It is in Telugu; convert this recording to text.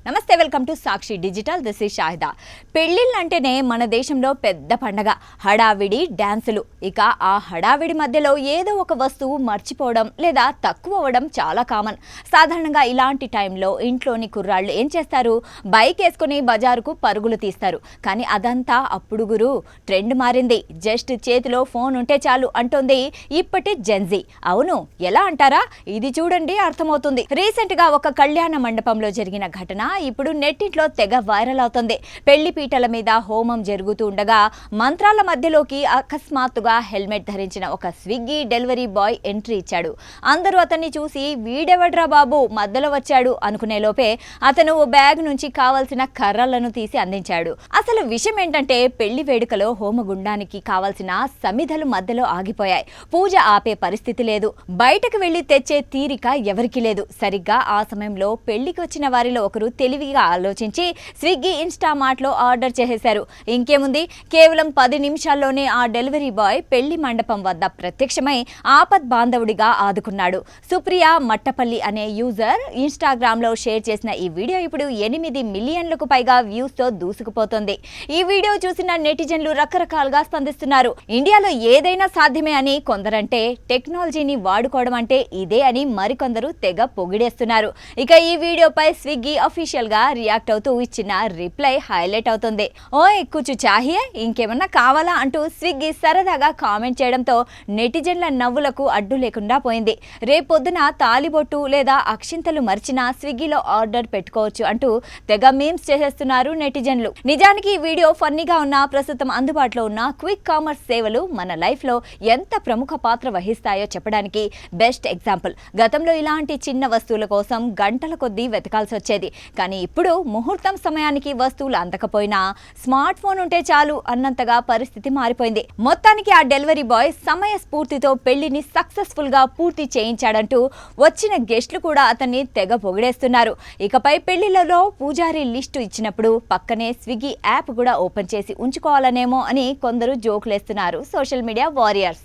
నమస్తే, welcome to Sakshi digital. This is Shahida. పెళ్లిళ్ళంటేనే మన దేశంలో పెద్ద పండగ. హడావిడి, డాన్సులు. ఇక ఆ హడావిడి మధ్యలో ఏదో ఒక వస్తువు మర్చిపోవడం లేదా తక్కువ అవ్వడం చాలా కామన్. సాధారణంగా ఇలాంటి టైంలో ఇంట్లోని కుర్రాళ్ళు ఏం చేస్తారు? బైక్ వేసుకుని బజారుకు పరుగులు తీస్తారు. కానీ అదంతా అప్పుడు గురు, ట్రెండ్ మారింది. జస్ట్ చేతిలో ఫోన్ ఉంటే చాలు అంటోంది ఇప్పటి జెన్జీ. అవును, ఎలా అంటారా? ఇది చూడండి, అర్థమవుతుంది. రీసెంట్ గా ఒక కళ్యాణ మండపంలో జరిగిన ఘటన ఇప్పుడు నెట్టింట్లో తెగ వైరల్ అవుతుంది. పెళ్లి పీటల మీద హోమం జరుగుతూ ఉండగా మంత్రాల మధ్యలోకి అకస్మాత్తుగా హెల్మెట్ ధరించిన ఒక స్విగ్గీ డెలివరీ బాయ్ ఎంట్రీ ఇచ్చాడు. అందరూ అతన్ని చూసి వీడెవడ్రా బాబు మధ్యలో వచ్చాడు అనుకునే లోపే అతను ఓ బ్యాగ్ నుంచి కావలసిన కర్రలను తీసి అందించాడు. అసలు విషయం ఏంటంటే, పెళ్లి వేడుకలో హోమగుండానికి కావలసిన సమిధలు మధ్యలో ఆగిపోయాయి. పూజ ఆపే పరిస్థితి లేదు. బయటకు వెళ్లి తెచ్చే తీరిక ఎవరికీ లేదు. సరిగ్గా ఆ సమయంలో పెళ్లికి వచ్చిన వారిలో ఒకరు తెలివిగా ఆలోచించి స్విగ్గీ ఇన్స్టామార్ట్ లో ఆర్డర్ చేసేశారు. ఇంకేముంది, కేవలం 10 నిమిషాల్లోనే ఆ డెలివరీ బాయ్ పెళ్లి మండపం వద్ద ప్రత్యక్షమై ఆపద్ బాంధవుడిగా ఆదుకున్నాడు. సుప్రియా మట్టపల్లి అనే యూజర్ ఇన్స్టాగ్రామ్ లో షేర్ చేసిన ఈ వీడియో ఇప్పుడు 8 మిలియన్లకు పైగా వ్యూస్ తో దూసుకుపోతుంది. ఈ వీడియో చూసిన నెటిజన్లు రకరకాలుగా స్పందిస్తున్నారు. ఇండియాలో ఏదైనా సాధ్యమే అని కొందరంటే, టెక్నాలజీని వాడుకోవడం అంటే ఇదే అని మరికొందరు తెగ పొగిడేస్తున్నారు. ఇక ఈ వీడియోపై స్విగ్గీ అఫీషియల్ గా రియాక్ట్ అవుతూ ఇచ్చిన రిప్లై హైలైట్ అవుతుంది. ఓయ్ కుచు చాహియే, ఇంకేమన్నా కావాలా అంటూ స్విగ్గీ సరదాగా కామెంట్ చేయడంతో నెటిజన్ల నవ్వులకు అడ్డు లేకుండా పోయింది. రేపొద్దున తాలిబొట్టు లేదా అక్షింతలు మర్చినా స్విగ్గీలో ఆర్డర్ పెట్టుకోవచ్చు అంటూ తెగ మీమ్స్ చేసేస్తున్నారు నెటిజన్లు. నిజానికి ఈ వీడియో ఫన్నీగా ఉన్న ప్రస్తుతం అందుబాటులో ఉన్న క్విక్ కామర్స్ సేవలు మన లైఫ్ లో ఎంత ప్రముఖ పాత్ర వహిస్తాయో చెప్పడానికి బెస్ట్ ఎగ్జాంపుల్. గతంలో ఇలాంటి చిన్న వస్తువుల కోసం గంటల కొద్దీ వెతకాల్సి వచ్చేది. కానీ ఇప్పుడు ముహూర్తం సమయానికి వస్తువులు అందకపోయినా స్మార్ట్ ఫోన్ ఉంటే చాలు అన్నంతగా పరిస్థితి మారిపోయింది. మొత్తానికి ఆ డెలివరీ బాయ్ సమయ స్ఫూర్తితో పెళ్లిని సక్సెస్ఫుల్ గా పూర్తి చేయించాడంటూ వచ్చిన గెస్ట్లు కూడా అతన్ని తెగ పొగిడేస్తున్నారు. ఇకపై పెళ్లిళ్లలో పూజారి లిస్టు ఇచ్చినప్పుడు పక్కనే స్విగ్గీ యాప్ కూడా ఓపెన్ చేసి ఉంచుకోవాలనేమో అని కొందరు జోకులేస్తున్నారు సోషల్ మీడియా వారియర్స్.